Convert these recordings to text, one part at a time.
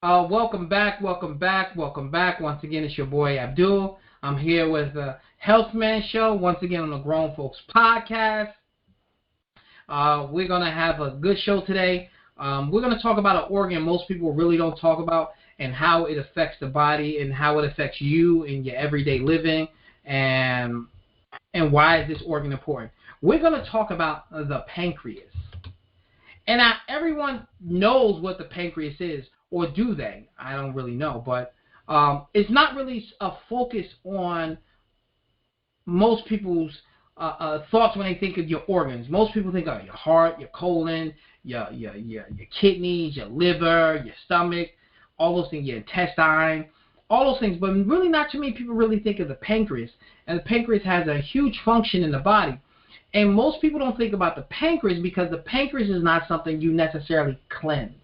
Welcome back, welcome back, welcome back. Once again, it's your boy Abdul. I'm here with the Healthman Show, once again on the Grown Folks Podcast. We're going to have a good show today. We're going to talk about an organ most people really don't talk about and how it affects the body and how it affects you in your everyday living and why is this organ important. We're going to talk about the pancreas. And now everyone knows what the pancreas is, or do they? I don't really know, but it's not really a focus on most people's thoughts when they think of your organs. Most people think of your heart, your colon, your kidneys, your liver, your stomach, all those things, your intestine, all those things. But really not too many people really think of the pancreas. And the pancreas has a huge function in the body. And most people don't think about the pancreas because the pancreas is not something you necessarily cleanse.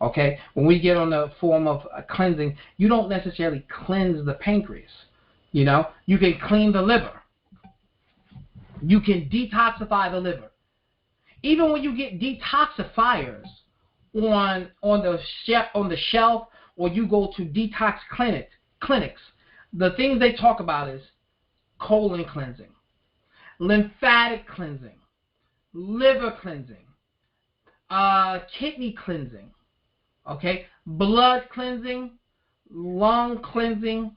Okay? When we get on the form of cleansing, you don't necessarily cleanse the pancreas. You know? You can clean the liver. You can detoxify the liver. Even when you get detoxifiers on the shelf or you go to detox clinics, the things they talk about is colon cleansing, lymphatic cleansing, liver cleansing, kidney cleansing, okay, blood cleansing, lung cleansing,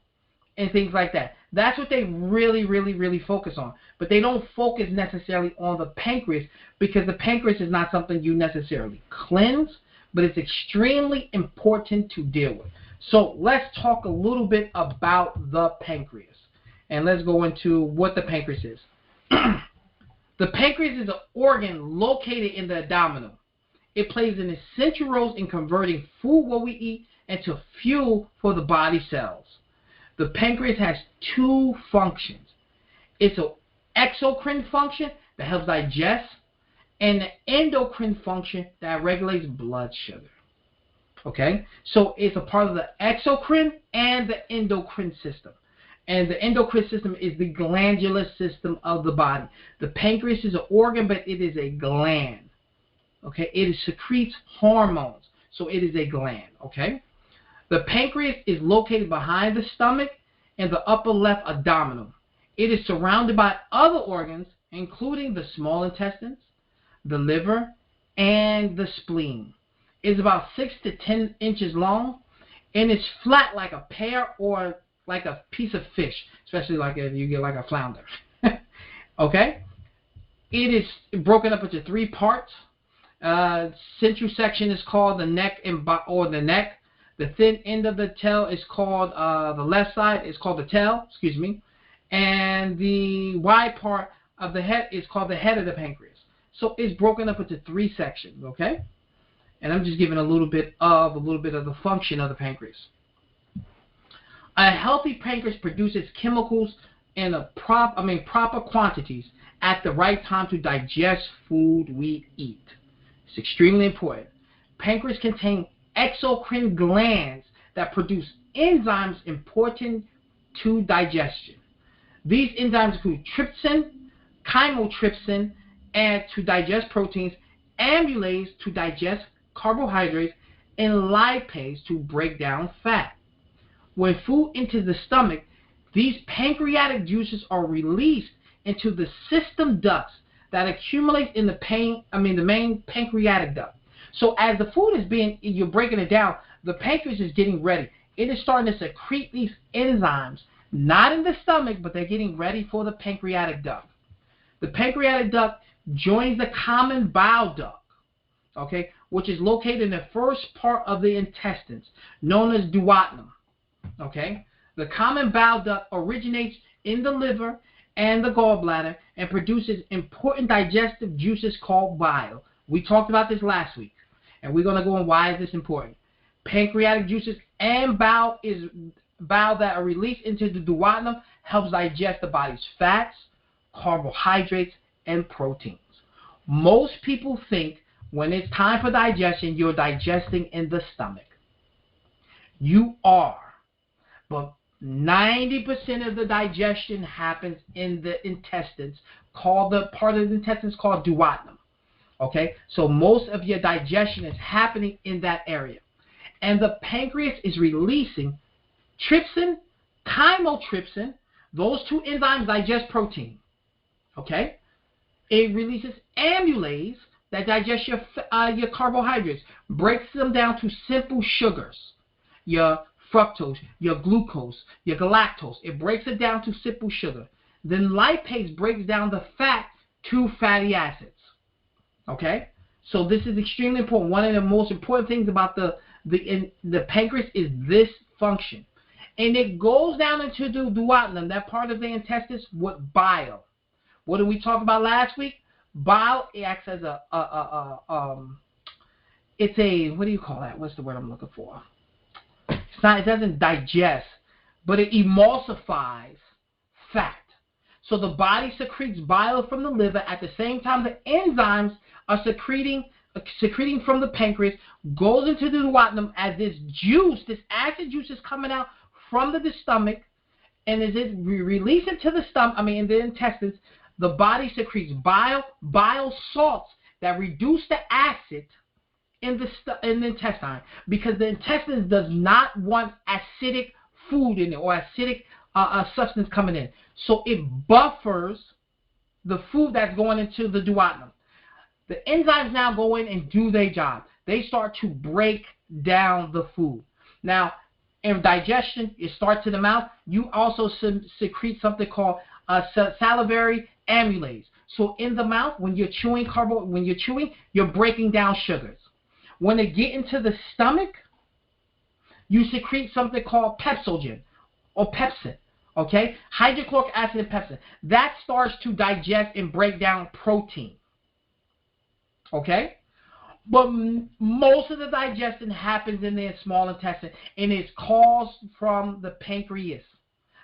and things like that. That's what they really, really, really focus on. But they don't focus necessarily on the pancreas because the pancreas is not something you necessarily cleanse, but it's extremely important to deal with. So let's talk a little bit about the pancreas. And let's go into what the pancreas is. The pancreas is an organ located in the abdomen. It plays an essential role in converting food, what we eat, into fuel for the body cells. The pancreas has two functions. It's an exocrine function that helps digest and an endocrine function that regulates blood sugar. Okay? So it's a part of the exocrine and the endocrine system. And the endocrine system is the glandular system of the body. The pancreas is an organ, but it is a gland. Okay? It secretes hormones. So it is a gland. Okay? The pancreas is located behind the stomach and the upper left abdominal. It is surrounded by other organs, including the small intestines, the liver, and the spleen. It's about 6 to 10 inches long, and it's flat like a pear or like a piece of fish, especially like if you get like a flounder. Okay? It is broken up into 3 parts. Central section is called the neck or the neck. The thin end of the tail is called the left side is called the tail, and the wide part of the head is called the head of the pancreas. So it's broken up into 3 sections, okay? And I'm just giving a little bit of the function of the pancreas. A healthy pancreas produces chemicals in proper quantities at the right time to digest food we eat. It's extremely important. Pancreas contains exocrine glands that produce enzymes important to digestion. These enzymes include trypsin, chymotrypsin, and to digest proteins, amylase to digest carbohydrates, and lipase to break down fat. When food enters the stomach, these pancreatic juices are released into the system ducts that accumulate in the main pancreatic duct. So as the food you're breaking it down, the pancreas is getting ready. It is starting to secrete these enzymes, not in the stomach, but they're getting ready for the pancreatic duct. The pancreatic duct joins the common bile duct, okay, which is located in the first part of the intestines, known as duodenum. Okay, the common bile duct originates in the liver and the gallbladder and produces important digestive juices called bile. We talked about this last week, and we're going to go on why is this important. Pancreatic juices and bile that are released into the duodenum helps digest the body's fats, carbohydrates, and proteins. Most people think when it's time for digestion, you're digesting in the stomach. You are. But 90% of the digestion happens in the intestines, part of the intestines called duodenum. Okay, so most of your digestion is happening in that area. And the pancreas is releasing trypsin, chymotrypsin. Those two enzymes digest protein. Okay? It releases amylase that digests your carbohydrates, breaks them down to simple sugars, your fructose, your glucose, your galactose. It breaks it down to simple sugar. Then lipase breaks down the fat to fatty acids. Okay? So this is extremely important. One of the most important things about the pancreas is this function. And it goes down into the duodenum, that part of the intestines, with bile. What did we talk about last week? Bile acts as it's a, what do you call that? What's the word I'm looking for? It's not, it doesn't digest, but it emulsifies fat. So the body secretes bile from the liver. At the same time, the enzymes are secreting from the pancreas, goes into the duodenum as this juice, this acid juice is coming out from the stomach, and as it released into the stomach, in the intestines, the body secretes bile salts that reduce the acid in the intestine, because the intestines does not want acidic food in it or acidic substance coming in. So it buffers the food that's going into the duodenum. The enzymes now go in and do their job. They start to break down the food. Now, in digestion, it starts in the mouth. You also secrete something called salivary amylase. So in the mouth, when you're chewing, you're breaking down sugars. When they get into the stomach, you secrete something called pepsogen or pepsin. Okay, hydrochloric acid and pepsin. That starts to digest and break down protein. Okay? But most of the digestion happens in the small intestine, and it's caused from the pancreas.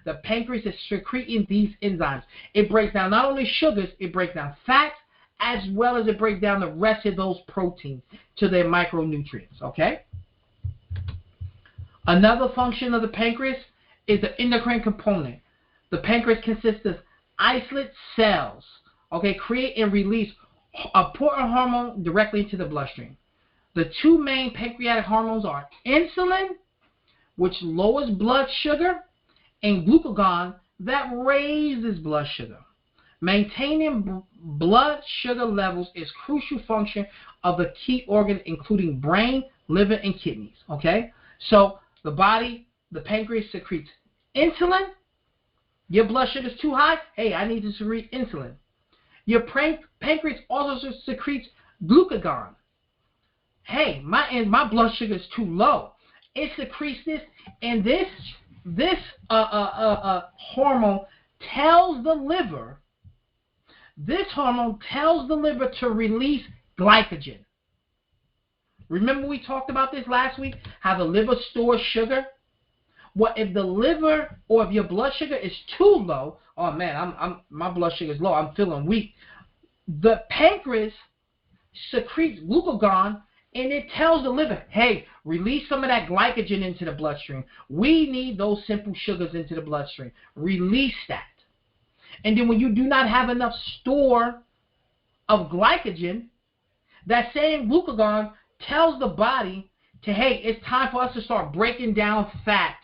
The pancreas is secreting these enzymes. It breaks down not only sugars, it breaks down fats, as well as it breaks down the rest of those proteins to their micronutrients. Okay? Another function of the pancreas is the endocrine component. The pancreas consists of islet cells. Okay, create and release important hormone directly into the bloodstream. The two main pancreatic hormones are insulin, which lowers blood sugar, and glucagon, that raises blood sugar. Maintaining blood sugar levels is crucial function of the key organs, including brain, liver, and kidneys. Okay, so the body, the pancreas secretes insulin. Your blood sugar is too high. Hey, I need to secrete insulin. Your pancreas also secretes glucagon. Hey, my blood sugar is too low. It secretes this, and this hormone tells the liver. This hormone tells the liver to release glycogen. Remember we talked about this last week, how the liver stores sugar? Well, if the liver or if your blood sugar is too low, oh man, my blood sugar is low, I'm feeling weak. The pancreas secretes glucagon, and it tells the liver, hey, release some of that glycogen into the bloodstream. We need those simple sugars into the bloodstream. Release that. And then when you do not have enough store of glycogen, that same glucagon tells the body to, hey, it's time for us to start breaking down fat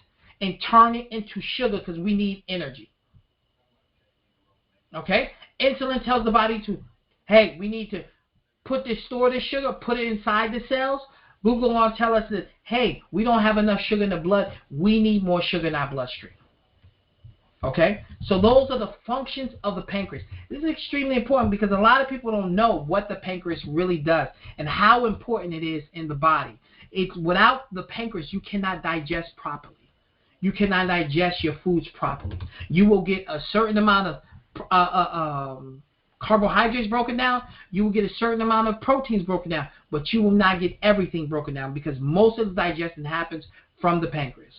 and turn it into sugar because we need energy. Okay? Insulin tells the body to, hey, we need to store this sugar, put it inside the cells. Glucagon tells us that, hey, we don't have enough sugar in the blood. We need more sugar in our bloodstream. Okay? So those are the functions of the pancreas. This is extremely important because a lot of people don't know what the pancreas really does and how important it is in the body. Without the pancreas, you cannot digest properly. You cannot digest your foods properly. You will get a certain amount of carbohydrates broken down. You will get a certain amount of proteins broken down, but you will not get everything broken down because most of the digestion happens from the pancreas.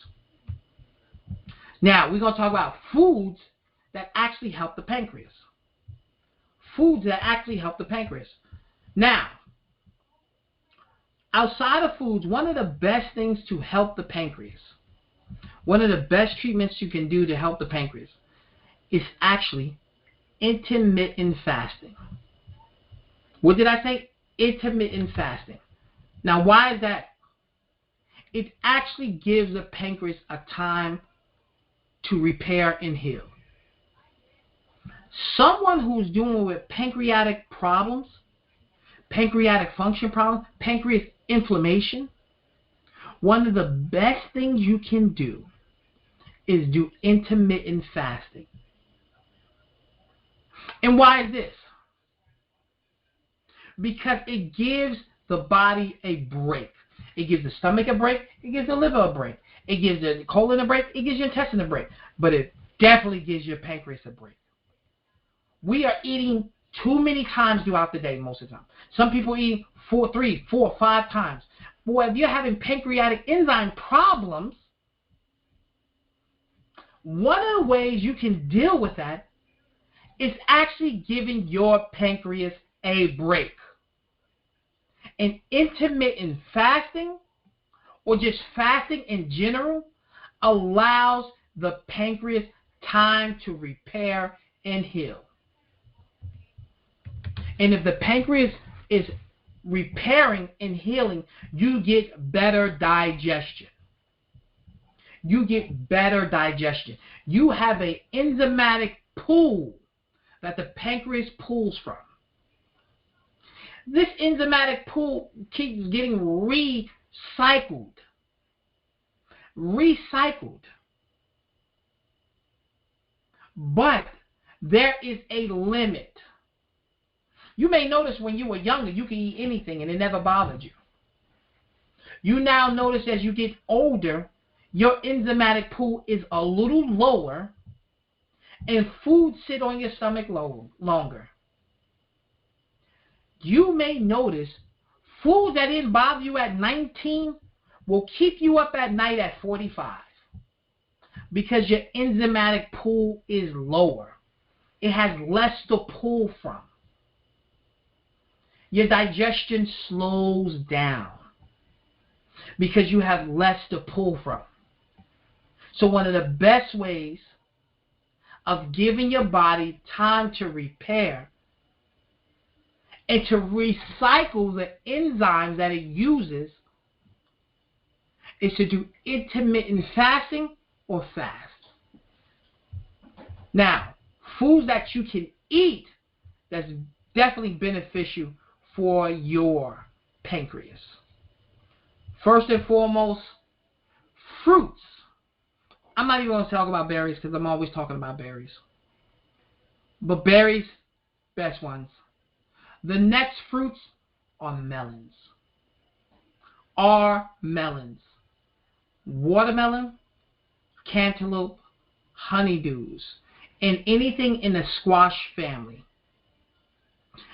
Now, we're going to talk about foods that actually help the pancreas. Foods that actually help the pancreas. Now, outside of foods, one of the best things to help the pancreas, one of the best treatments you can do to help the pancreas is actually intermittent fasting. What did I say? Intermittent fasting. Now, why is that? it actually gives the pancreas a time to repair and heal. Someone who's dealing with pancreatic problems, pancreatic function problems, pancreas inflammation, one of the best things you can do is do intermittent fasting. And why is this? Because it gives the body a break. It gives the stomach a break. It gives the liver a break. It gives the colon a break. It gives your intestine a break. But it definitely gives your pancreas a break. We are eating too many times throughout the day most of the time. Some people eat 3, 4, 5 times. Boy, if you're having pancreatic enzyme problems, one of the ways you can deal with that is actually giving your pancreas a break. And intermittent fasting, or just fasting in general, allows the pancreas time to repair and heal. And if the pancreas is repairing and healing, you get better digestion. You get better digestion. You have an enzymatic pool that the pancreas pulls from. This enzymatic pool keeps getting recycled. But there is a limit. You may notice when you were younger, you could eat anything and it never bothered you. You now notice as you get older, your enzymatic pool is a little lower and food sit on your stomach longer. You may notice food that didn't bother you at 19 will keep you up at night at 45 because your enzymatic pool is lower. It has less to pull from. Your digestion slows down because you have less to pull from. So one of the best ways of giving your body time to repair and to recycle the enzymes that it uses is to do intermittent fasting or fast. Now, foods that you can eat that's definitely beneficial for your pancreas. First and foremost, fruits. I'm not even going to talk about berries because I'm always talking about berries. But berries, best ones. The next fruits are melons. Watermelon, cantaloupe, honeydews, and anything in the squash family.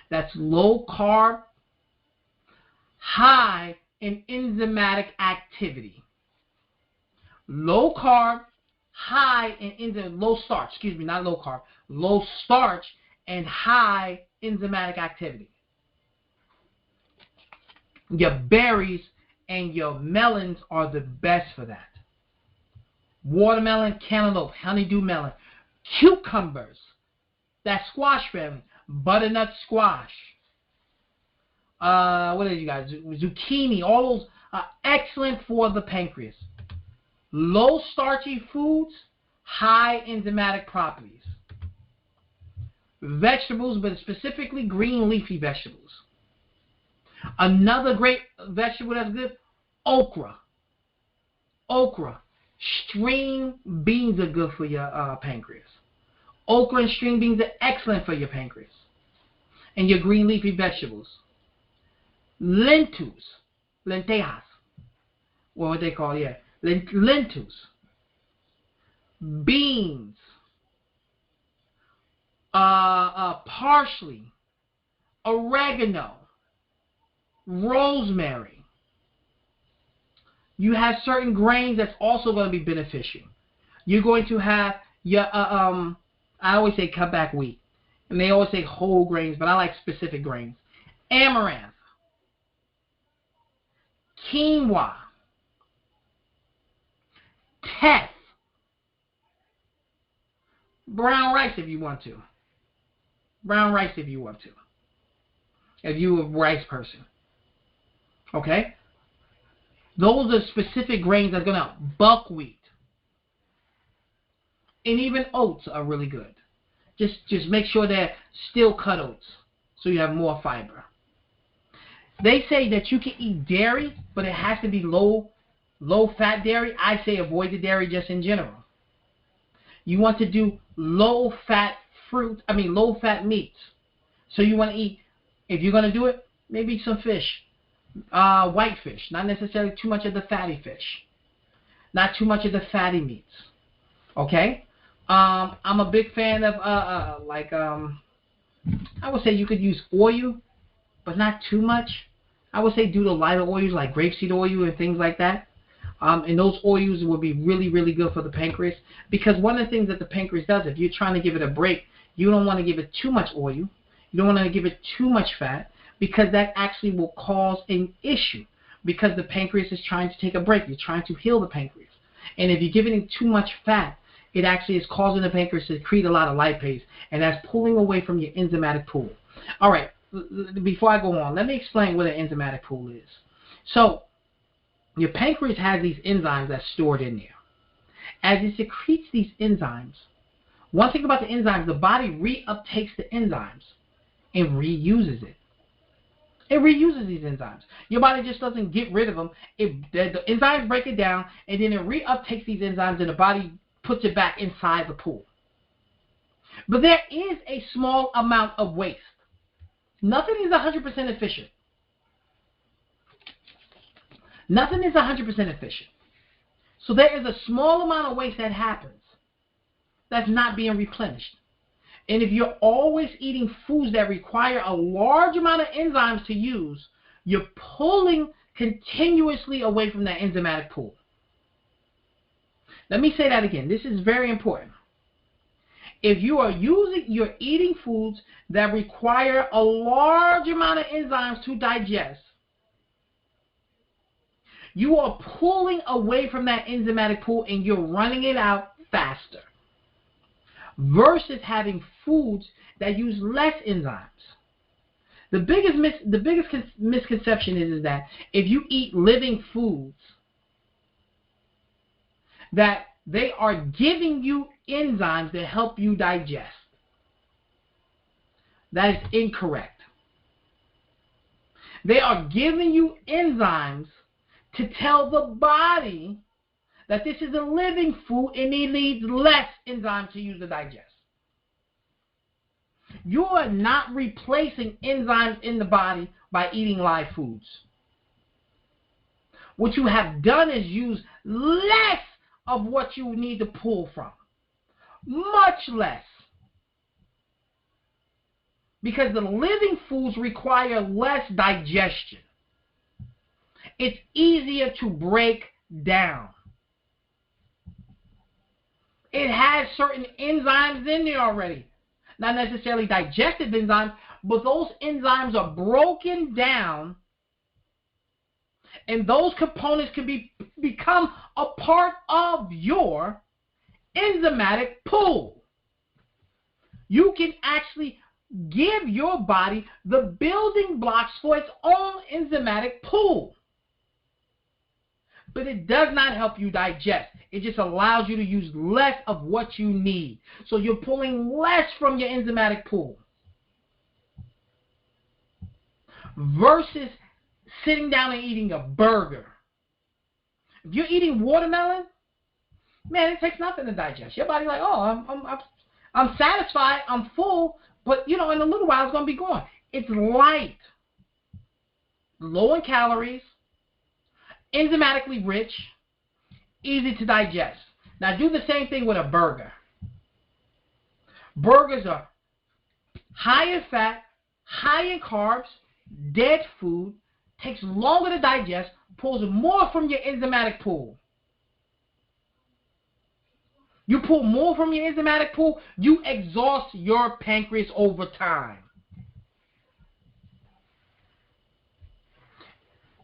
That's low carb, high in enzymatic activity. Low carb, high in low starch, not low carb, low starch and high enzymatic activity. Your berries and your melons are the best for that. Watermelon, cantaloupe, honeydew melon, cucumbers, that squash family, butternut squash. What is you guys? Zucchini, all those are excellent for the pancreas. Low starchy foods, high enzymatic properties. Vegetables, but specifically green leafy vegetables. Another great vegetable that's good, okra. String beans are good for your pancreas. Okra and string beans are excellent for your pancreas and your green leafy vegetables. Lentejas, what they call, lentils, beans, parsley, oregano, rosemary. You have certain grains that's also going to be beneficial. You're going to have your, I always say cut back wheat. And they always say whole grains, but I like specific grains. Amaranth, quinoa, teff, brown rice if you want to. If you're a rice person. Okay? Those are specific grains that's going to help. Buckwheat. And even oats are really good. Just make sure they're still cut oats so you have more fiber. They say that you can eat dairy, but it has to be low fat dairy. I say avoid the dairy just in general. You want to do low fat meats. So you want to eat, if you're going to do it, maybe some fish. White fish, not necessarily too much of the fatty fish. Not too much of the fatty meats. Okay? I'm a big fan of, I would say you could use oil, but not too much. I would say do the lighter oils like grapeseed oil and things like that. And those oils will be really, really good for the pancreas. Because one of the things that the pancreas does, if you're trying to give it a break, you don't want to give it too much oil. You don't want to give it too much fat, because that actually will cause an issue. Because the pancreas is trying to take a break. You're trying to heal the pancreas. And if you're giving it too much fat, it actually is causing the pancreas to secrete a lot of lipase, and that's pulling away from your enzymatic pool. All right, before I go on, let me explain what an enzymatic pool is. So, your pancreas has these enzymes that's stored in there. As it secretes these enzymes, one thing about the enzymes, the body reuptakes the enzymes and reuses it. It reuses these enzymes. Your body just doesn't get rid of them. The enzymes break it down, and then it reuptakes these enzymes, and the body puts it back inside the pool. But there is a small amount of waste. Nothing is 100% efficient. Nothing is 100% efficient. So there is a small amount of waste that happens that's not being replenished. And if you're always eating foods that require a large amount of enzymes to use, you're pulling continuously away from that enzymatic pool. Let me say that again. This is very important. If you're eating foods that require a large amount of enzymes to digest, you are pulling away from that enzymatic pool and you're running it out faster. Versus having foods that use less enzymes. The biggest misconception is that if you eat living foods, that they are giving you enzymes that help you digest. That is incorrect. They are giving you enzymes to tell the body that this is a living food and it needs less enzymes to use to digest. You are not replacing enzymes in the body by eating live foods. What you have done is use less of what you need to pull from. Much less. Because the living foods require less digestion. It's easier to break down. It has certain enzymes in there already. Not necessarily digestive enzymes, but those enzymes are broken down, and those components can become a part of your enzymatic pool. You can actually give your body the building blocks for its own enzymatic pool. But it does not help you digest. It just allows you to use less of what you need. So you're pulling less from your enzymatic pool. Versus sitting down and eating a burger. If you're eating watermelon, man, it takes nothing to digest. Your body's like, oh, I'm satisfied, I'm full, but in a little while it's going to be gone. It's light, low in calories, enzymatically rich, easy to digest. Now do the same thing with a burger. Burgers are high in fat, high in carbs, dead food, takes longer to digest, pulls more from your enzymatic pool. You pull more from your enzymatic pool, you exhaust your pancreas over time.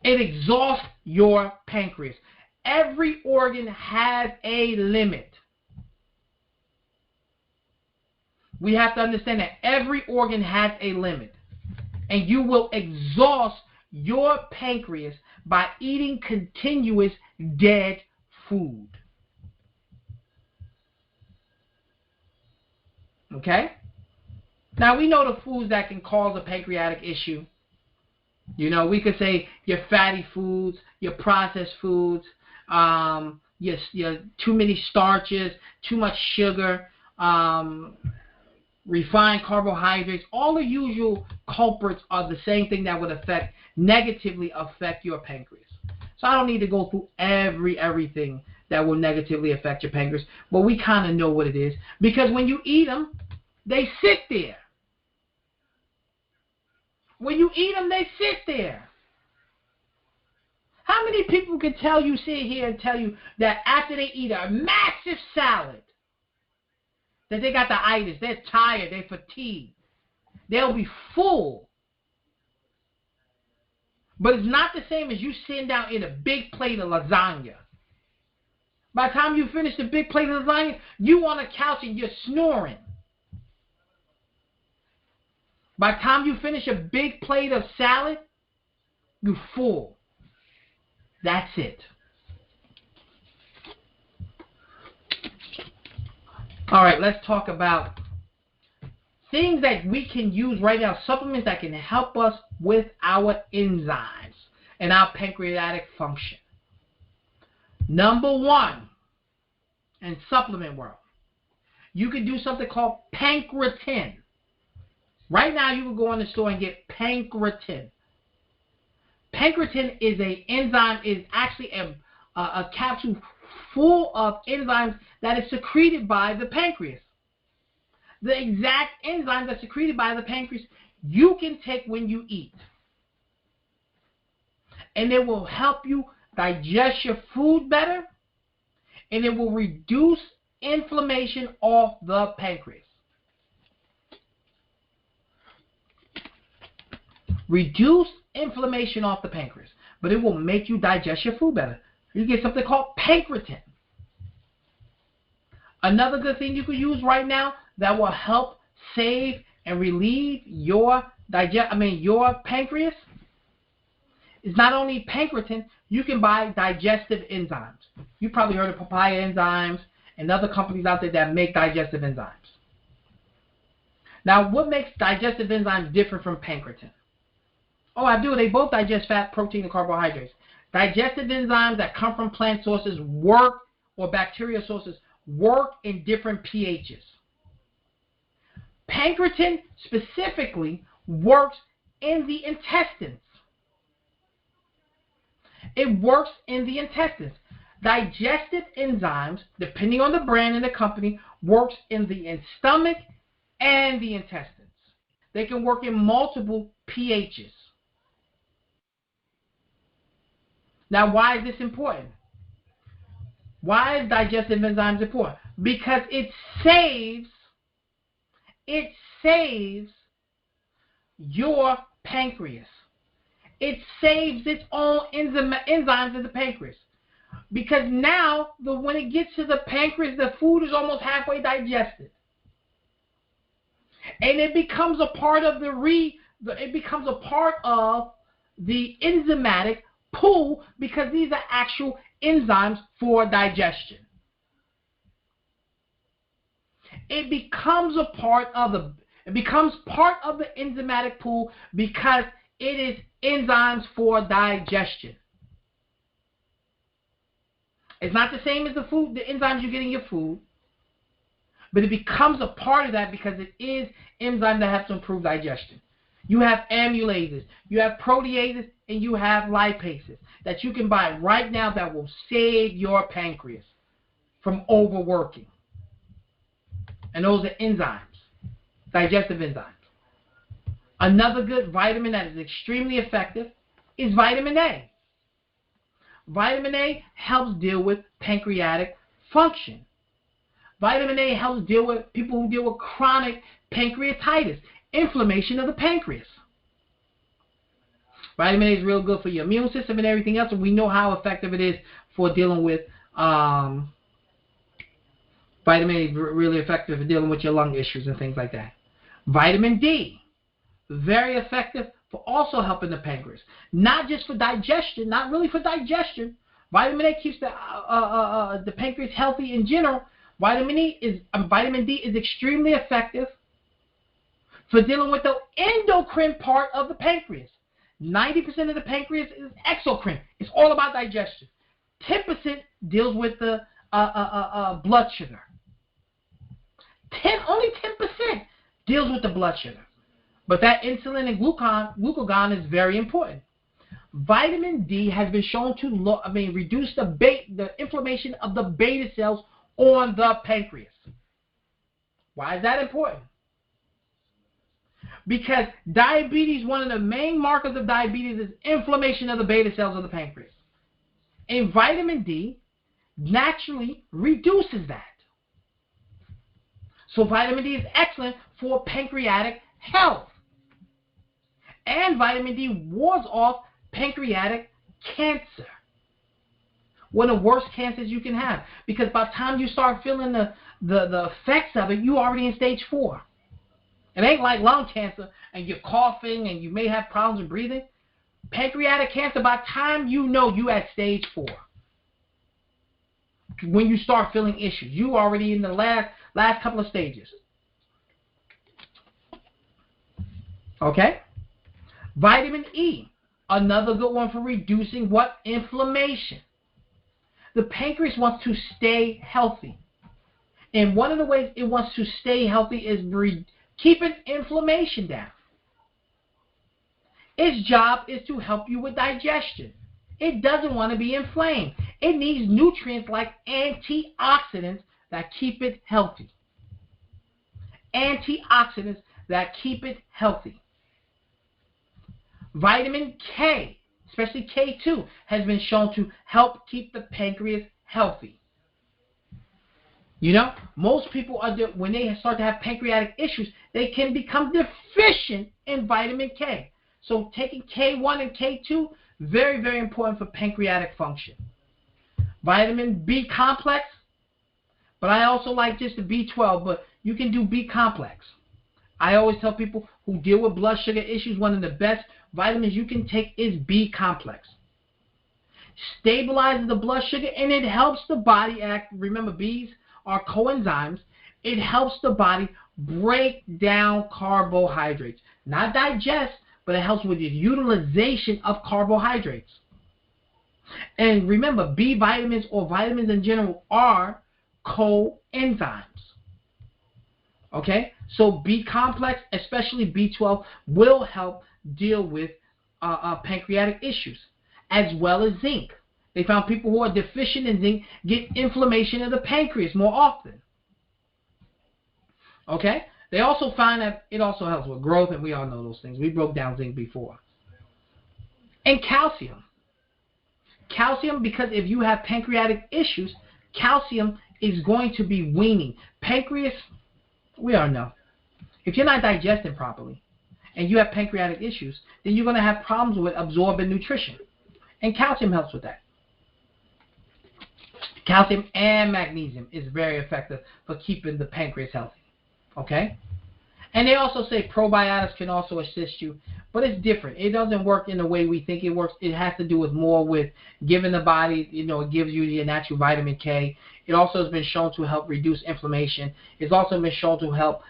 It exhausts your pancreas. Every organ has a limit. We have to understand that every organ has a limit. And you will exhaust your pancreas by eating continuous dead food. Okay? Now, we know the foods that can cause a pancreatic issue. You know, we could say your fatty foods, your processed foods, your too many starches, too much sugar, refined carbohydrates. All the usual culprits are the same thing that would negatively affect your pancreas. So I don't need to go through everything that will negatively affect your pancreas, but we kind of know what it is, because when you eat them, they sit there. When you eat them, they sit there. How many people can sit here and tell you that after they eat a massive salad, that they got the itis, they're tired, they're fatigued, they'll be full. But it's not the same as you sitting down in a big plate of lasagna. By the time you finish the big plate of lasagna, you on a couch and you're snoring. By the time you finish a big plate of salad, you're full. That's it. All right, let's talk about things that we can use right now, supplements that can help us with our enzymes and our pancreatic function. Number one, in supplement world, you can do something called pancreatin. Right now, you can go in the store and get pancreatin. Pancreatin is an enzyme, is actually a capsule full of enzymes that is secreted by the pancreas. The exact enzymes that are secreted by the pancreas you can take when you eat. And it will help you digest your food better, and it will reduce inflammation of the pancreas. Reduce inflammation off the pancreas, but it will make you digest your food better. You get something called pancreatin. Another good thing you could use right now that will help save and relieve your pancreas is not only pancreatin. You can buy digestive enzymes. You probably heard of papaya enzymes and other companies out there that make digestive enzymes. Now, what makes digestive enzymes different from pancreatin? Oh, I do. They both digest fat, protein, and carbohydrates. Digestive enzymes that come from plant sources or bacteria sources work in different pHs. Pancreatin specifically works in the intestines. It works in the intestines. Digestive enzymes, depending on the brand and the company, works in the stomach and the intestines. They can work in multiple pHs. Now, why is this important? Why is digestive enzymes important? Because it saves your pancreas. It saves its own enzymes in the pancreas. Because now, when it gets to the pancreas, the food is almost halfway digested. And it becomes a part of the enzymatic pool, because these are actual enzymes for digestion. It becomes part of the enzymatic pool because it is enzymes for digestion. It's not the same as the enzymes you get in your food, but it becomes a part of that because it is enzymes that have to improve digestion. You have amylases, you have proteases, and you have lipases that you can buy right now that will save your pancreas from overworking. And those are enzymes, digestive enzymes. Another good vitamin that is extremely effective is vitamin A. Vitamin A helps deal with pancreatic function. Vitamin A helps deal with people who deal with chronic pancreatitis, inflammation of the pancreas. Vitamin A is real good for your immune system and everything else, and we know how effective it is for dealing with vitamin A is really effective for dealing with your lung issues and things like that. Vitamin D, very effective for also helping the pancreas. Not just for digestion, not really for digestion. Vitamin A keeps the pancreas healthy in general. Vitamin D is extremely effective for dealing with the endocrine part of the pancreas. 90% of the pancreas is exocrine. It's all about digestion. 10% deals with the blood sugar. Only 10% deals with the blood sugar. But that insulin and glucagon is very important. Vitamin D has been shown to reduce the inflammation of the beta cells on the pancreas. Why is that important? Because diabetes, one of the main markers of diabetes is inflammation of the beta cells of the pancreas. And vitamin D naturally reduces that. So vitamin D is excellent for pancreatic health. And vitamin D wards off pancreatic cancer. One of the worst cancers you can have. Because by the time you start feeling the effects of it, you're already in stage 4. It ain't like lung cancer and you're coughing and you may have problems with breathing. Pancreatic cancer, by the time you know you at stage 4. When you start feeling issues, you already in the last couple of stages. Okay? Vitamin E, another good one for reducing what? Inflammation. The pancreas wants to stay healthy. And one of the ways it wants to stay healthy is keeping inflammation down. Its job is to help you with digestion. It doesn't want to be inflamed. It needs nutrients like antioxidants that keep it healthy. Antioxidants that keep it healthy. Vitamin K, especially K2, has been shown to help keep the pancreas healthy. You know, most people, when they start to have pancreatic issues, they can become deficient in vitamin K. So taking K1 and K2, very, very important for pancreatic function. Vitamin B complex, but I also like just the B12, but you can do B complex. I always tell people who deal with blood sugar issues, one of the best vitamins you can take is B complex. Stabilizes the blood sugar and it helps the body act. Remember, B's are coenzymes. It helps the body break down carbohydrates. Not digest, but it helps with the utilization of carbohydrates. And remember, B vitamins or vitamins in general are coenzymes. Okay? So B complex, especially B12, will help deal with pancreatic issues, as well as zinc. They found people who are deficient in zinc get inflammation of the pancreas more often. Okay? They also find that it also helps with growth, and we all know those things. We broke down zinc before. And calcium. Calcium, because if you have pancreatic issues, calcium is going to be weaning. Pancreas, we all know. If you're not digesting properly and you have pancreatic issues, then you're going to have problems with absorbing nutrition. And calcium helps with that. Calcium and magnesium is very effective for keeping the pancreas healthy. Okay? And they also say probiotics can also assist you, but it's different. It doesn't work in the way we think it works. It has to do with more with giving the body, it gives you your natural vitamin K. It also has been shown to help reduce inflammation. It's also been shown to help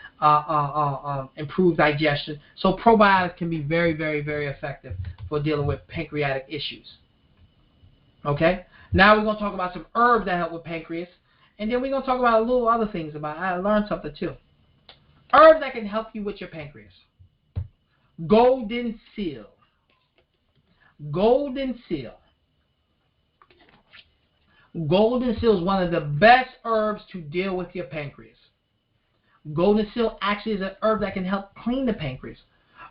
improve digestion. So probiotics can be very, very, very effective for dealing with pancreatic issues. Okay? Now we're going to talk about some herbs that help with pancreas. And then we're going to talk about a little other things about it. I learned something too. Herbs that can help you with your pancreas. Golden seal. Golden seal. Golden seal is one of the best herbs to deal with your pancreas. Golden seal actually is an herb that can help clean the pancreas.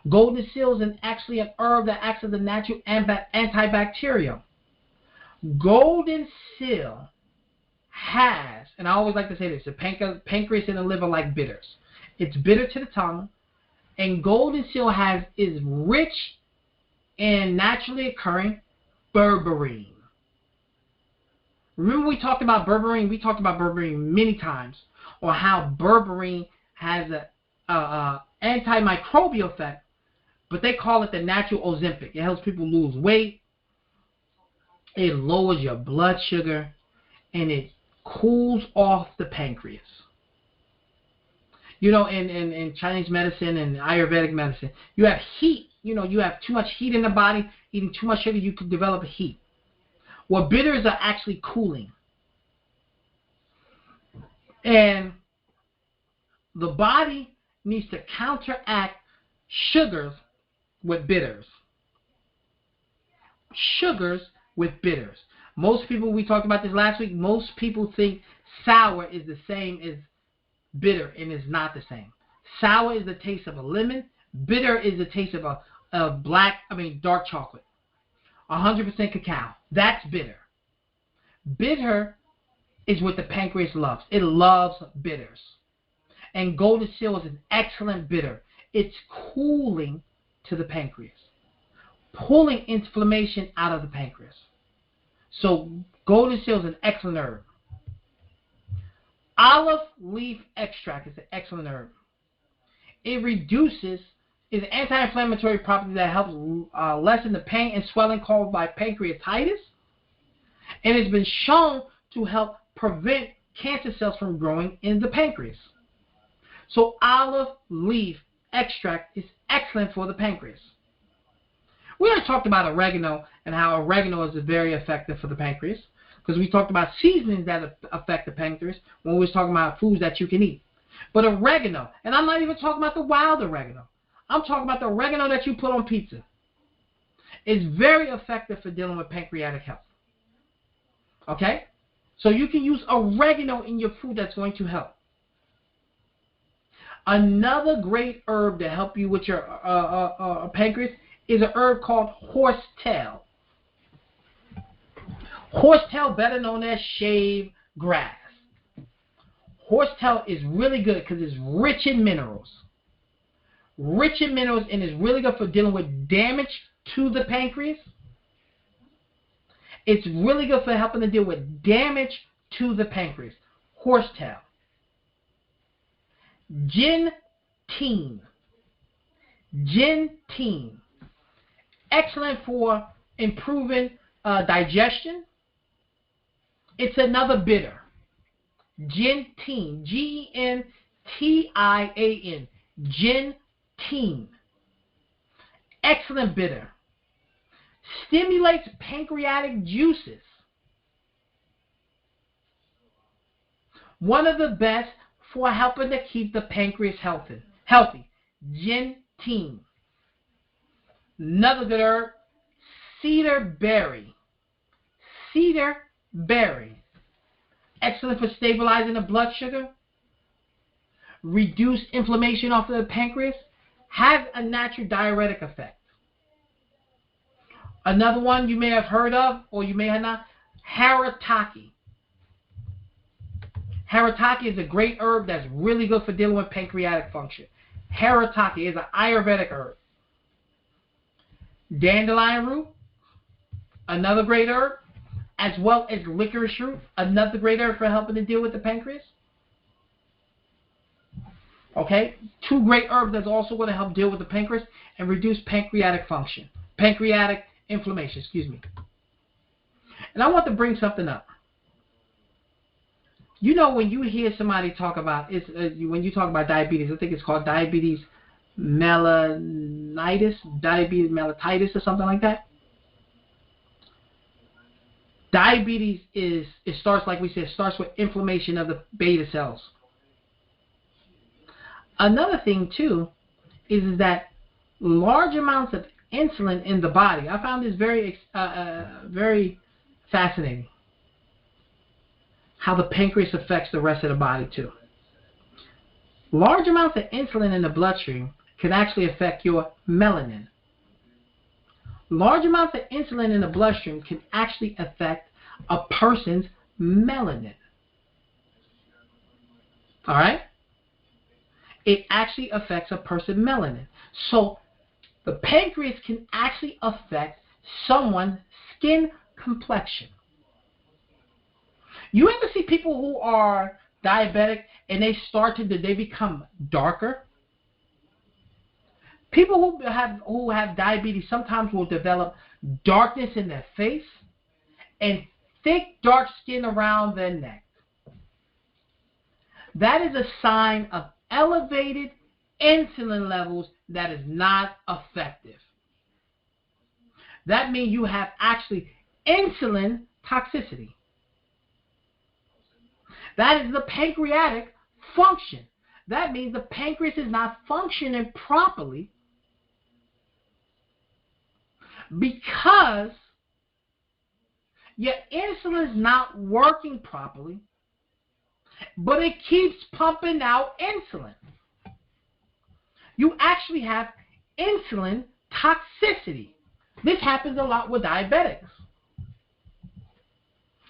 Golden seal is actually an herb that acts as a natural antibacterial. Golden seal has, and I always like to say this, the pancreas and the liver like bitters. It's bitter to the tongue, and golden seal is rich in naturally occurring berberine. Remember we talked about berberine? We talked about berberine many times, or how berberine has an antimicrobial effect, but they call it the natural Ozempic. It helps people lose weight. It lowers your blood sugar, and it cools off the pancreas. You know, in Chinese medicine and Ayurvedic medicine, you have heat. You know, you have too much heat in the body. Eating too much sugar, you can develop heat. Well, bitters are actually cooling. And the body needs to counteract sugars with bitters. Sugars with bitters. Most people, we talked about this last week, most people think sour is the same as bitter, and it's not the same. Sour is the taste of a lemon. Bitter is the taste of dark chocolate. 100% cacao. That's bitter. Bitter is what the pancreas loves. It loves bitters. And golden seal is an excellent bitter. It's cooling to the pancreas, pulling inflammation out of the pancreas. So golden seal is an excellent herb. Olive leaf extract is an excellent herb. It reduces, is an anti-inflammatory property that helps lessen the pain and swelling caused by pancreatitis, and it's been shown to help prevent cancer cells from growing in the pancreas. So olive leaf extract is excellent for the pancreas. We already talked about oregano and how oregano is very effective for the pancreas, because we talked about seasonings that affect the pancreas when we was talking about foods that you can eat. But oregano, and I'm not even talking about the wild oregano. I'm talking about the oregano that you put on pizza. Is very effective for dealing with pancreatic health. Okay? So you can use oregano in your food that's going to help. Another great herb to help you with your pancreas is an herb called horsetail. Horsetail, better known as shave grass. Horsetail is really good because it's rich in minerals. Rich in minerals, and is really good for dealing with damage to the pancreas. It's really good for helping to deal with damage to the pancreas. Horsetail. Gentian. Gentian. Excellent for improving digestion. It's another bitter. Gentian. Gentian. Gentian. Excellent bitter. Stimulates pancreatic juices. One of the best for helping to keep the pancreas healthy. Gentian. Another good herb, cedar berry. Cedar berry. Excellent for stabilizing the blood sugar. Reduce inflammation off of the pancreas. Has a natural diuretic effect. Another one you may have heard of, or you may have not, haritaki. Haritaki is a great herb that's really good for dealing with pancreatic function. Haritaki is an Ayurvedic herb. Dandelion root, another great herb, as well as licorice root, another great herb for helping to deal with the pancreas. Okay, two great herbs that's also going to help deal with the pancreas and reduce pancreatic function, pancreatic inflammation, excuse me. And I want to bring something up. You know, when you hear somebody talk about, when you talk about diabetes, I think it's called diabetes mellitus or something like that. Diabetes it starts, like we said, starts with inflammation of the beta cells. Another thing too is that large amounts of insulin in the body. I found this very fascinating. How the pancreas affects the rest of the body too. Large amounts of insulin in the bloodstream can actually affect your melanin. Large amounts of insulin in the bloodstream can actually affect a person's melanin. All right? It actually affects a person's melanin. So the pancreas can actually affect someone's skin complexion. You ever see people who are diabetic and they become darker? People who have diabetes sometimes will develop darkness in their face and thick dark skin around their neck. That is a sign of elevated insulin levels that is not effective. That means you have actually insulin toxicity. That is the pancreatic function. That means the pancreas is not functioning properly because your insulin is not working properly, but it keeps pumping out insulin. You actually have insulin toxicity. This happens a lot with diabetics.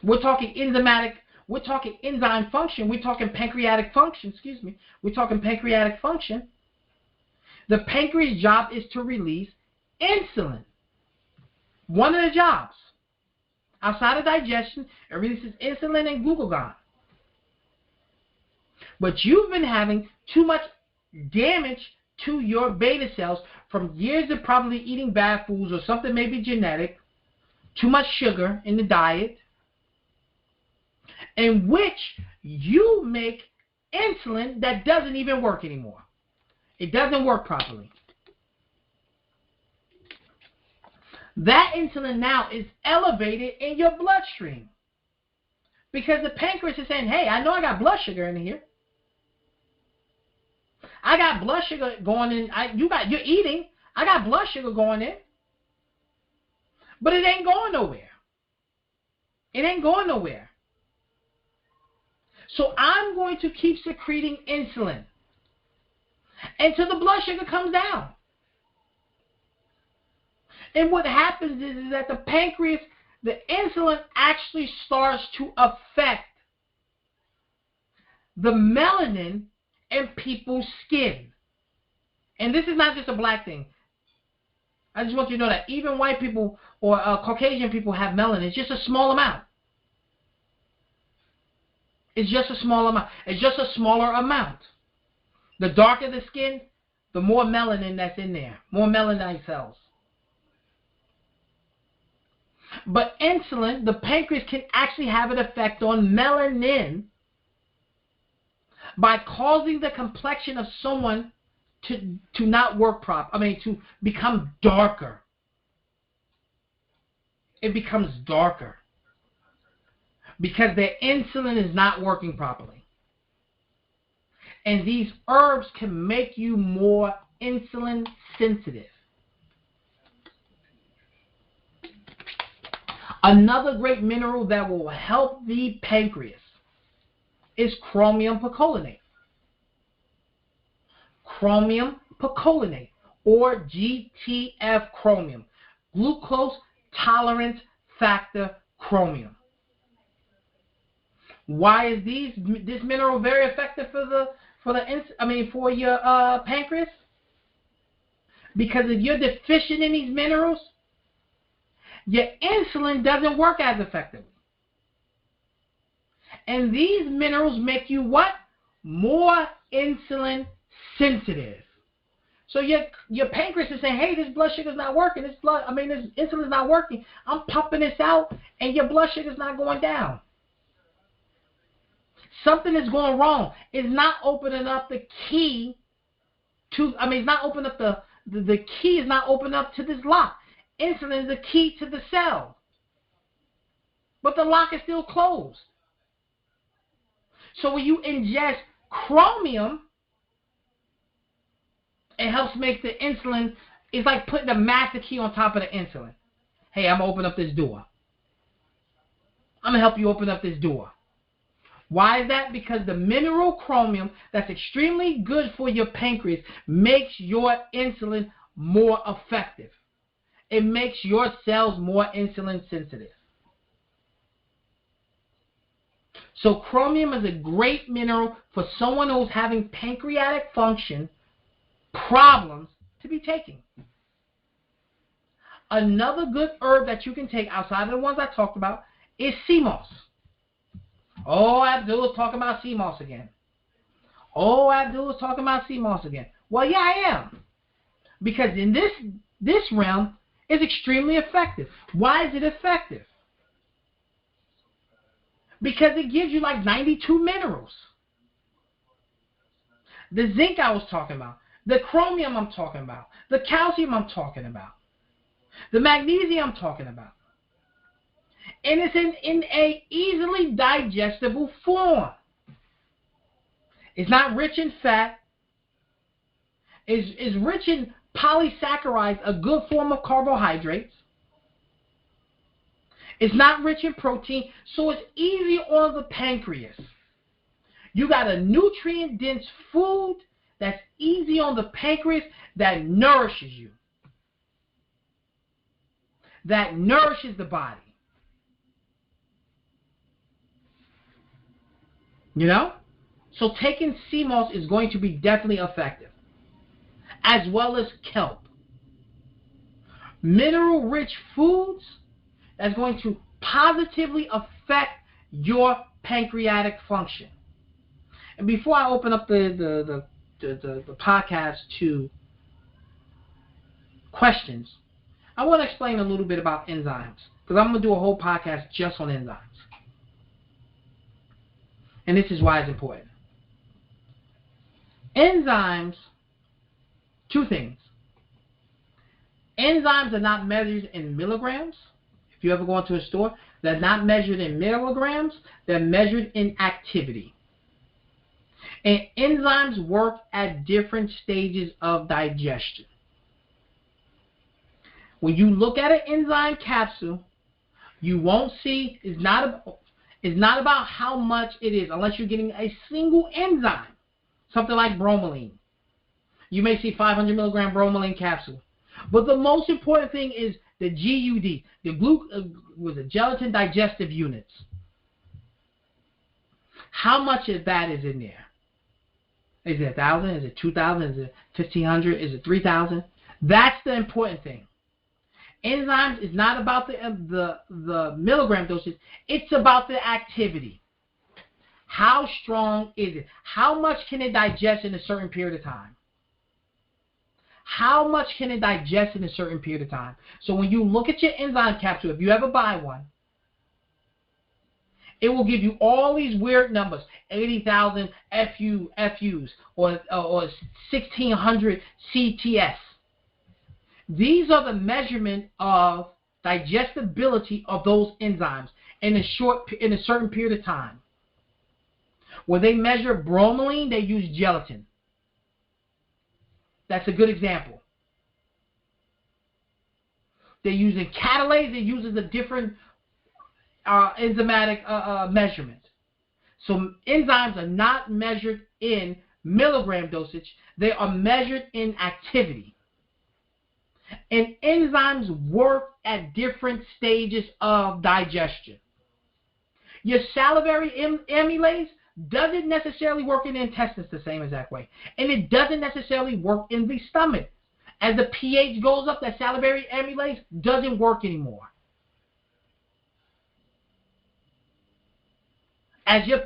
We're talking enzymatic, we're talking enzyme function, we're talking pancreatic function, we're talking pancreatic function. The pancreas' job is to release insulin. One of the jobs. Outside of digestion, it releases insulin and glucagon. But you've been having too much damage to your beta cells from years of probably eating bad foods or something maybe genetic, too much sugar in the diet, in which you make insulin that doesn't even work anymore. It doesn't work properly. That insulin now is elevated in your bloodstream because the pancreas is saying, hey, I know I got blood sugar in here. I got blood sugar going in. You're eating. I got blood sugar going in. But it ain't going nowhere. It ain't going nowhere. So I'm going to keep secreting insulin until the blood sugar comes down. And what happens is that the pancreas, the insulin actually starts to affect the melanin in people's skin. And this is not just a black thing. I just want you to know that even white people or Caucasian people have melanin. It's just a small amount. It's just a small amount. It's just a smaller amount. The darker the skin, the more melanin that's in there. More melanite cells. But insulin, the pancreas can actually have an effect on melanin by causing the complexion of someone to not work properly. To become darker. It becomes darker because their insulin is not working properly. And these herbs can make you more insulin sensitive. Another great mineral that will help the pancreas is chromium picolinate. Chromium picolinate, or GTF chromium, glucose tolerance factor chromium. Why is this mineral very effective for your pancreas? Because if you're deficient in these minerals, your insulin doesn't work as effectively. And these minerals make you what? More insulin sensitive. So your pancreas is saying, hey, this blood sugar's not working. This insulin's not working. I'm pumping this out, and your blood sugar's not going down. Something is going wrong. It's not opening up the key to, it's not opening up the key is not opening up to this lock. Insulin is the key to the cell. But the lock is still closed. So when you ingest chromium, it helps make the insulin, it's like putting a master key on top of the insulin. Hey, I'm going to open up this door. I'm going to help you open up this door. Why is that? Because the mineral chromium that's extremely good for your pancreas makes your insulin more effective. It makes your cells more insulin sensitive. So chromium is a great mineral for someone who's having pancreatic function problems to be taking. Another good herb that you can take outside of the ones I talked about is sea moss. Oh, Abdul is talking about sea moss again. Oh, Abdul is talking about sea moss again. Well, yeah, I am. Because in this realm, it's extremely effective. Why is it effective? Because it gives you like 92 minerals. The zinc I was talking about, the chromium I'm talking about, the calcium I'm talking about, the magnesium I'm talking about. And it's in a easily digestible form. It's not rich in fat. It's rich in polysaccharides, a good form of carbohydrates. It's not rich in protein, so it's easy on the pancreas. You got a nutrient-dense food that's easy on the pancreas that nourishes you. That nourishes the body. You know? So taking sea moss is going to be definitely effective. As well as kelp. Mineral-rich foods that's going to positively affect your pancreatic function. And before I open up the podcast to questions, I want to explain a little bit about enzymes. Because I'm going to do a whole podcast just on enzymes. And this is why it's important. Enzymes, two things. Enzymes are not measured in milligrams. If you ever go into a store, they're not measured in milligrams. They're measured in activity. And enzymes work at different stages of digestion. When you look at an enzyme capsule, you won't see, it's not about how much it is, unless you're getting a single enzyme. Something like bromelain. You may see 500 milligram bromelain capsule. But the most important thing is the GUD, the gelatin digestive units. How much of that is in there? Is it 1,000? Is it 2,000? Is it 1,500? Is it 3,000? That's the important thing. Enzymes is not about the milligram dosage. It's about the activity. How strong is it? How much can it digest in a certain period of time? How much can it digest in a certain period of time? So when you look at your enzyme capsule, if you ever buy one, it will give you all these weird numbers, 80,000 FUs or 1,600 CTS. These are the measurement of digestibility of those enzymes in a certain period of time. When they measure bromelain, they use gelatin. That's a good example. They're using catalase. They uses a different enzymatic measurement. So enzymes are not measured in milligram dosage. They are measured in activity. And enzymes work at different stages of digestion. Your salivary amylase doesn't necessarily work in the intestines the same exact way. And it doesn't necessarily work in the stomach. As the pH goes up, that salivary amylase doesn't work anymore. As your,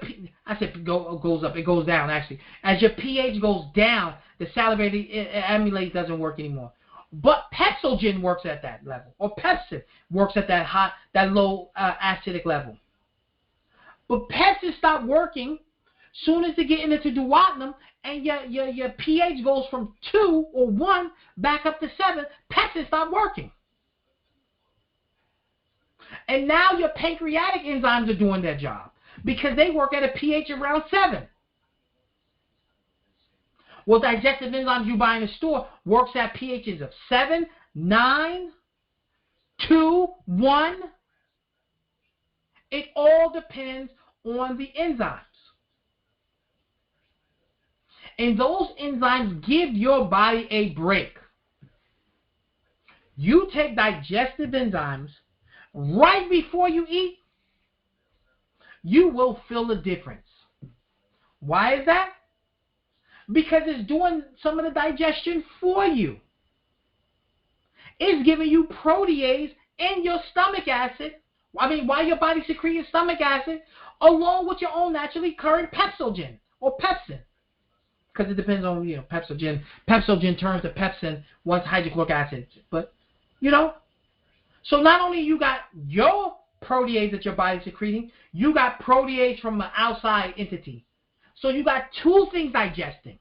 goes up, it goes down actually. As your pH goes down, the salivary amylase doesn't work anymore. But pepsogen works at that level, or pepsin works at that low acidic level. But pepsin stop working soon as they get into duodenum, and your pH goes from 2 or 1 back up to 7. Pepsin stop working. And now your pancreatic enzymes are doing their job because they work at a pH around 7. Well, digestive enzymes you buy in the store works at pHs of 7, 9, 2, 1. It all depends on the enzymes. And those enzymes give your body a break. You take digestive enzymes right before you eat, you will feel a difference. Why is that? Because it's doing some of the digestion for you. It's giving you protease in your stomach acid. While your body secretes stomach acid, along with your own naturally occurring pepsogen or pepsin. because it depends on, pepsogen. Pepsogen turns to pepsin once hydrochloric acid. But, so not only you got your protease that your body's secreting, you got protease from an outside entity. So you got two things digesting.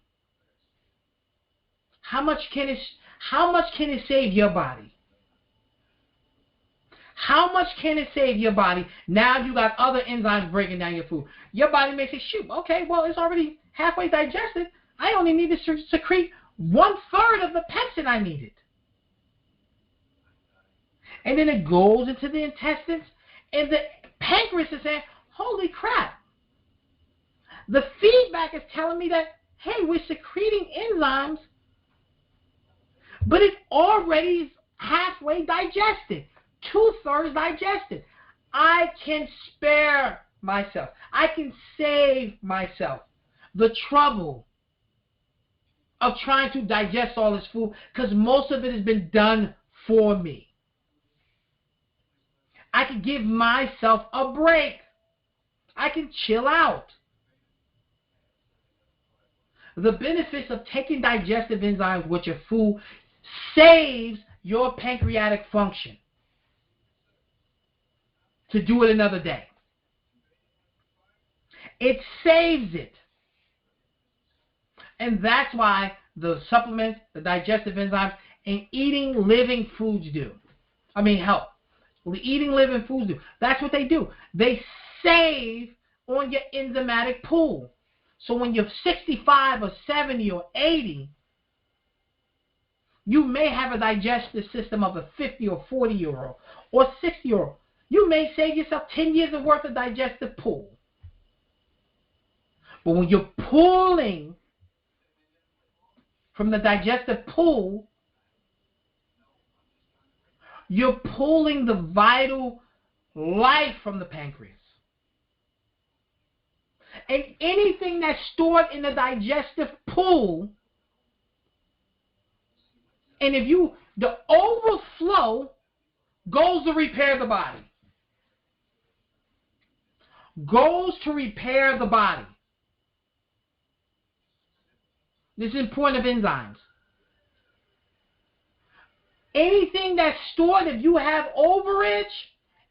How much can it save your body? How much can it save your body? Now you got other enzymes breaking down your food. Your body may say, shoot, okay, well, it's already halfway digested. I only need to secrete 1/3 of the pepsin I needed. And then it goes into the intestines, and the pancreas is saying, holy crap. The feedback is telling me that, hey, we're secreting enzymes, but it already is halfway digested, 2/3 digested. I can spare myself. I can save myself the trouble of trying to digest all this food because most of it has been done for me. I can give myself a break. I can chill out. The benefits of taking digestive enzymes with your food saves your pancreatic function to do it another day. It saves it. And that's why the supplements, the digestive enzymes, and eating living foods do. Help. The eating living foods do. That's what they do. They save on your enzymatic pool. So when you're 65 or 70 or 80, you may have a digestive system of a 50 or 40-year-old or 60-year-old. You may save yourself 10 years of worth of digestive pool. But when you're pulling from the digestive pool, you're pulling the vital life from the pancreas. And anything that's stored in the digestive pool, and the overflow goes to repair the body. Goes to repair the body. This is important of enzymes. Anything that's stored, if you have overage,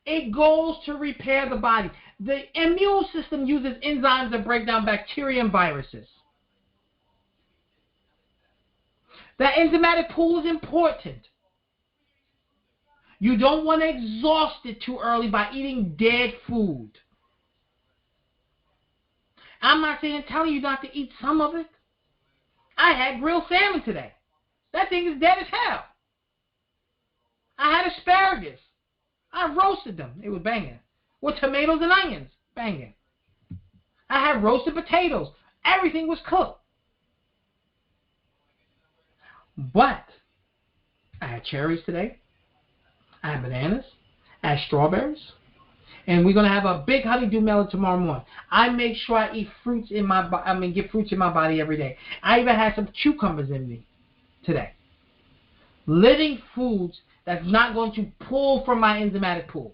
it goes to repair the body. The immune system uses enzymes to break down bacteria and viruses. That enzymatic pool is important. You don't want to exhaust it too early by eating dead food. I'm not telling you not to eat some of it. I had grilled salmon today. That thing is dead as hell. I had asparagus. I roasted them. It was banging. With tomatoes and onions. Banging. I had roasted potatoes. Everything was cooked. But I had cherries today. I had bananas. I had strawberries. And we're going to have a big honeydew melon tomorrow morning. I make sure I eat fruits in my body. Get fruits in my body every day. I even had some cucumbers in me today. Living foods that's not going to pull from my enzymatic pool.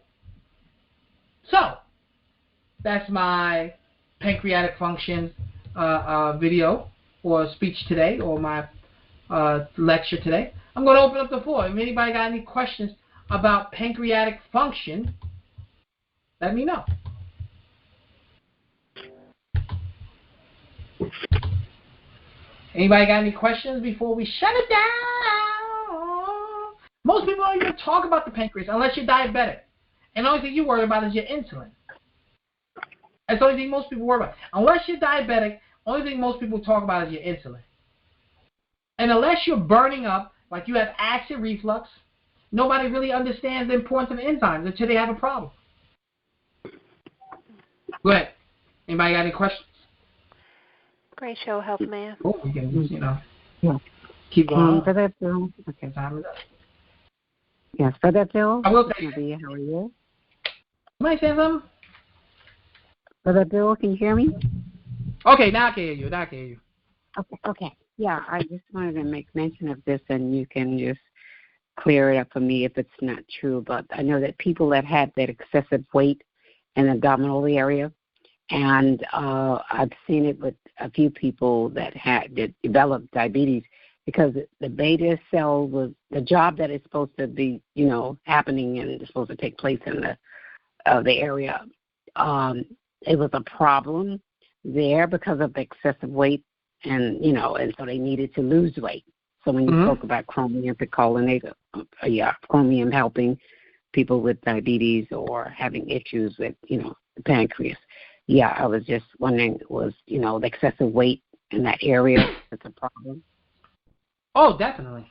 So, that's my pancreatic function video or speech today, or my lecture today. I'm going to open up the floor. If anybody got any questions about pancreatic function, let me know. Anybody got any questions before we shut it down? Most people don't even talk about the pancreas unless you're diabetic. And the only thing you worry about is your insulin. That's the only thing most people worry about. Unless you're diabetic, the only thing most people talk about is your insulin. And unless you're burning up, like you have acid reflux, nobody really understands the importance of enzymes until they have a problem. Go ahead. Anybody got any questions? Great show, Health Man. Oh, we can just, keep going. For that, Bill. Okay. Time is up. Yes, for that, Bill. I will tell you. Maria, how are you? Somebody say something? For that, Bill, can you hear me? Okay, now I can hear you. Okay. Yeah, I just wanted to make mention of this, and you can just clear it up for me if it's not true. But I know that people that have that excessive weight in the abdominal area, And I've seen it with a few people that developed diabetes because the beta cell was the job that is supposed to be, happening and is supposed to take place in the area. It was a problem there because of excessive weight, and so they needed to lose weight. So when you spoke about chromium picolinate, chromium helping people with diabetes or having issues with, the pancreas. Yeah, I was just wondering, was, the excessive weight in that area that's a problem? Oh, definitely.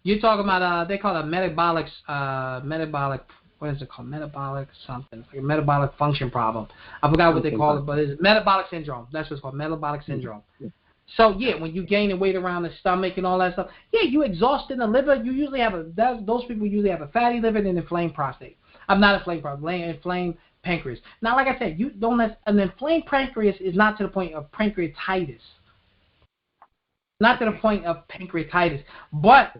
You're talking about, they call it metabolic, what is it called? Metabolic something. It's like a metabolic function problem. I forgot what they call it, but it's metabolic syndrome. That's what it's called, metabolic syndrome. So, when you gain the weight around the stomach and all that stuff, you exhausted the liver. You usually have those people usually have a fatty liver and an inflamed prostate. I'm not inflamed pancreas. Now, like I said, an inflamed pancreas is not to the point of pancreatitis. Not to the point of pancreatitis, but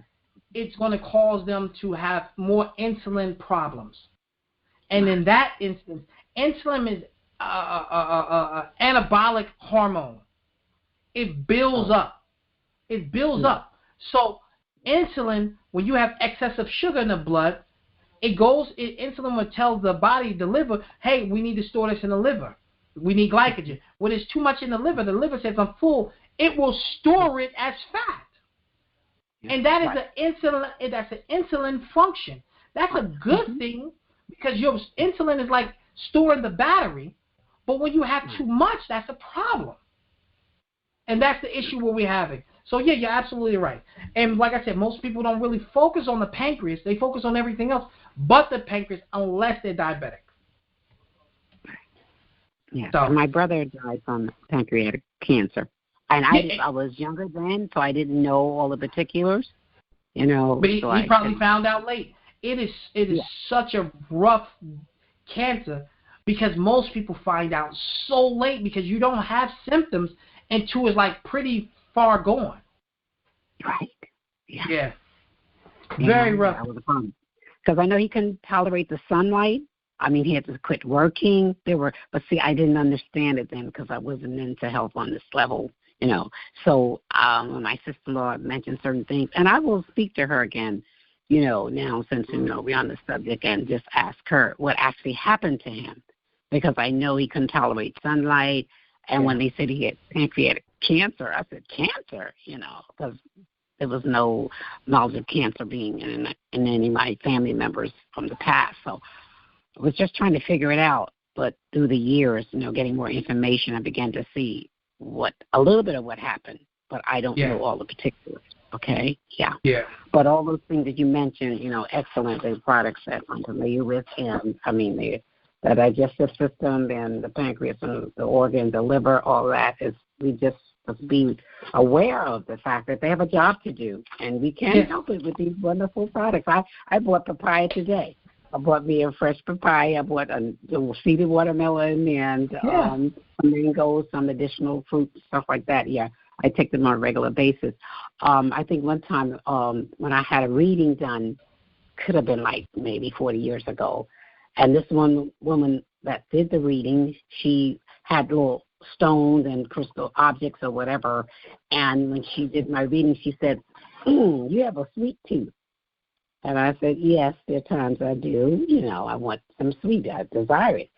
it's going to cause them to have more insulin problems. And in that instance, insulin is anabolic hormone. It builds up. So insulin, when you have excessive sugar in the blood, insulin will tell the body, the liver, hey, we need to store this in the liver. We need glycogen. When there's too much in the liver says, I'm full, it will store it as fat. And that is that's an insulin function. That's a good thing because your insulin is like storing the battery, but when you have too much, that's a problem. And that's the issue what we're having. So, you're absolutely right. And like I said, most people don't really focus on the pancreas. They focus on everything else but the pancreas unless they're diabetic. Yeah, so my brother died from pancreatic cancer. And I was younger then, so I didn't know all the particulars, But he probably found out late. It is such a rough cancer because most people find out so late because you don't have symptoms until it's like pretty far gone. Right. Yeah. Very rough. That was a problem. Because I know he couldn't tolerate the sunlight. I mean, he had to quit working. But see, I didn't understand it then because I wasn't into health on this level. So when my sister-in-law mentioned certain things, and I will speak to her again, now since, we're on the subject, and just ask her what actually happened to him, because I know he couldn't tolerate sunlight, and when they said he had pancreatic cancer, I said, cancer, because there was no knowledge of cancer being in any of my family members from the past, so I was just trying to figure it out, but through the years, getting more information, I began to see a little bit of what happened, but I don't know all the particulars. Okay? Yeah. But all those things that you mentioned, excellent. The products that I'm familiar with, and the digestive system and the pancreas and the organ, the liver, all that we just must be aware of the fact that they have a job to do, and we can't help it with these wonderful products. I bought papaya today. I bought me a fresh papaya. I bought a seeded watermelon and some mangoes, some additional fruit, stuff like that. Yeah, I take them on a regular basis. I think one time when I had a reading done, could have been like maybe 40 years ago, and this one woman that did the reading, she had little stones and crystal objects or whatever, and when she did my reading, she said, you have a sweet tooth. And I said, yes, there are times I do. I want some sweet. I desire it.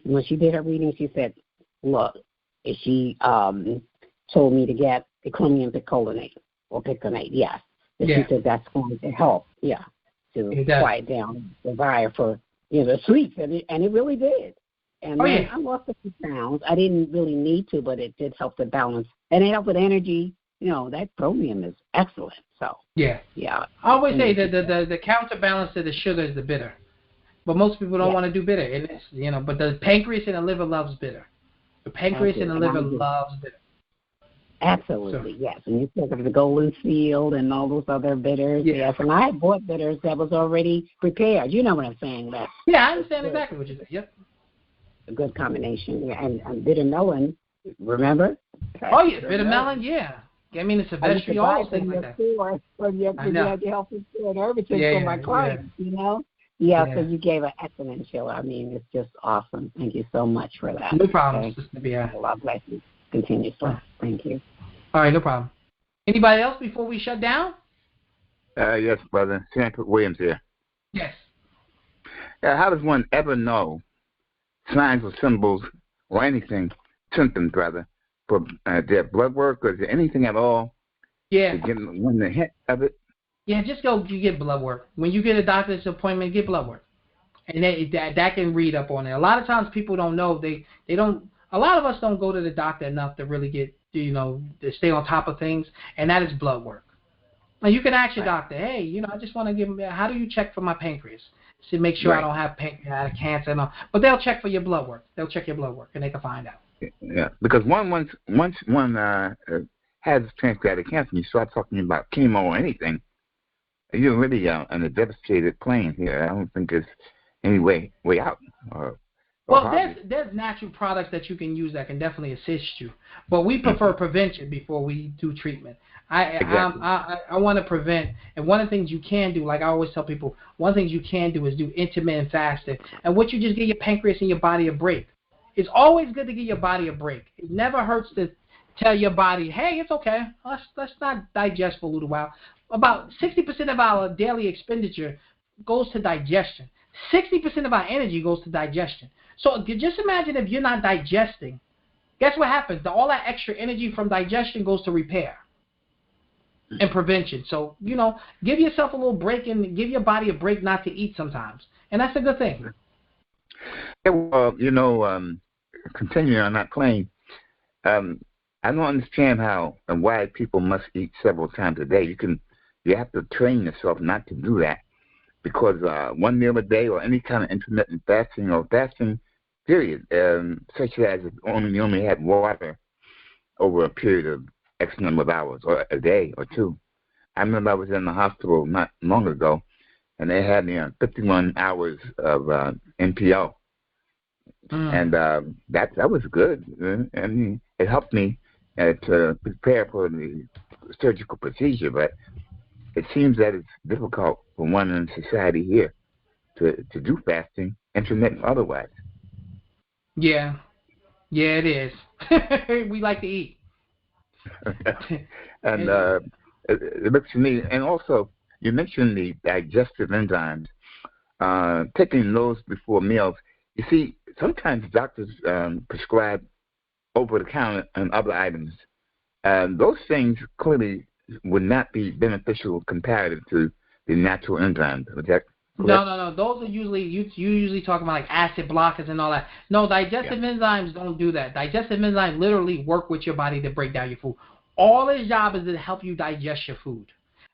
When she did her reading, she said, look, she told me to get the chromium picolinate or piconate, yes. And she said that's going to help, to quiet down the desire for, the sweets. And it really did. And I lost a few pounds. I didn't really need to, but it did help the balance. And it helped with energy. That chromium is excellent. So yeah. I always say that the counterbalance to the sugar is the bitter, but most people don't want to do bitter, and it's but the pancreas and the liver loves bitter. The pancreas and the liver loves bitter. Absolutely, yes. And you talk of the golden field and all those other bitters, yes. And I had bought bitters that was already prepared. You know what I'm saying? I understand exactly what you're saying. Yep. A good combination, and bitter melon. Remember? Bitter melon, I mean, it's a vegetable, all things like that. I know. Your health food and everything for my clients, Yeah, Yeah. so you gave an excellent show. I mean, it's just awesome. Thank you so much for that. No problem, Okay? Sister Bia. God bless you. Continuously. Thank you. All right, no problem. Anybody else before we shut down? Yes, brother. Sanford Williams here. Yes. How does one ever know signs or symbols or anything, symptoms rather, for their blood work, or is there anything at all Yeah. to get one the hint of it? Yeah, just go you get blood work. When you get a doctor's appointment, get blood work. And that can read up on it. A lot of times people don't know. They don't. A lot of us don't go to the doctor enough to really get, to stay on top of things, and that is blood work. And you can ask your doctor, hey, I just want to give them, how do you check for my pancreas to make sure I don't have pancreatic cancer and all. But they'll check for your blood work. They'll check your blood work, and they can find out. Yeah, because once one has pancreatic cancer, and you start talking about chemo or anything, you're really on a devastated plane here. I don't think there's any way out. Well, there's natural products that you can use that can definitely assist you, but we prefer prevention before we do treatment. I want to prevent, and one of the things you can do, like I always tell people, one of the things you can do is do intermittent fasting, and what you just give your pancreas and your body a break. It's always good to give your body a break. It never hurts to tell your body, hey, it's okay, let's not digest for a little while. About 60% of our daily expenditure goes to digestion. 60% of our energy goes to digestion. So just imagine if you're not digesting. Guess what happens? All that extra energy from digestion goes to repair and prevention. So, give yourself a little break and give your body a break not to eat sometimes. And that's a good thing. Yeah, well, continuing on that plane, I don't understand how and why people must eat several times a day. You have to train yourself not to do that, because one meal a day or any kind of intermittent fasting or fasting period, such as if you only had water over a period of X number of hours or a day or two. I remember I was in the hospital not long ago, and they had me on 51 hours of NPO. And that was good. I mean, it helped me to prepare for the surgical procedure, but it seems that it's difficult for one in society here to do fasting, intermittent otherwise. Yeah, it is. We like to eat. And it looks to me, and also you mentioned the digestive enzymes, taking those before meals. You see, sometimes doctors prescribe over-the-counter and other items. Those things clearly would not be beneficial comparative to the natural enzymes. Is that correct? No. Those are usually, you usually talking about like acid blockers and all that. No, digestive enzymes don't do that. Digestive enzymes literally work with your body to break down your food. All its job is to help you digest your food.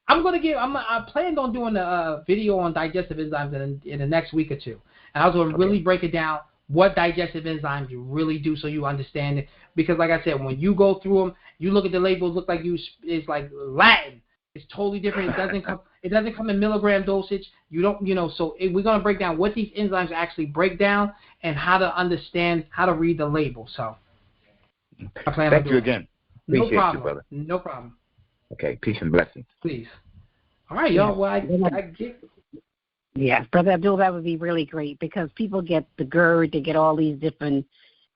I planned on doing a video on digestive enzymes in the next week or two. And I was going to really break it down, what digestive enzymes really do, so you understand it. Because like I said, when you go through them, you look at the labels, look like it's like Latin. It's totally different. It doesn't come in milligram dosage. You don't, so we're going to break down what these enzymes actually break down and how to understand, how to read the label. So I plan on doing Thank you again. No Appreciate problem. you, brother. No problem. Okay, peace and blessings. Please. All right, y'all. Well, I get. Yes, Brother Abdul, that would be really great, because people get the GERD, they get all these different,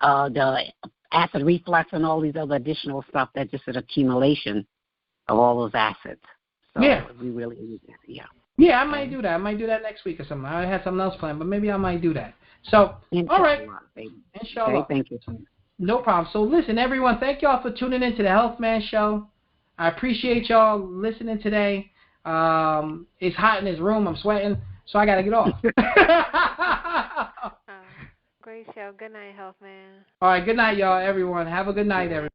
the acid reflux and all these other additional stuff that's just an accumulation of all those acids. So we really need that, Yeah, I might do that. I might do that next week or something. I had something else planned, but maybe I might do that. So, all right. Inshallah. Okay, thank you. No problem. So, listen, everyone, thank y'all for tuning in to the Health Man Show. I appreciate y'all listening today. It's hot in this room. I'm sweating, so I got to get off. Great show. Good night, Health Man. All right, good night, y'all, everyone. Have a good night, everyone.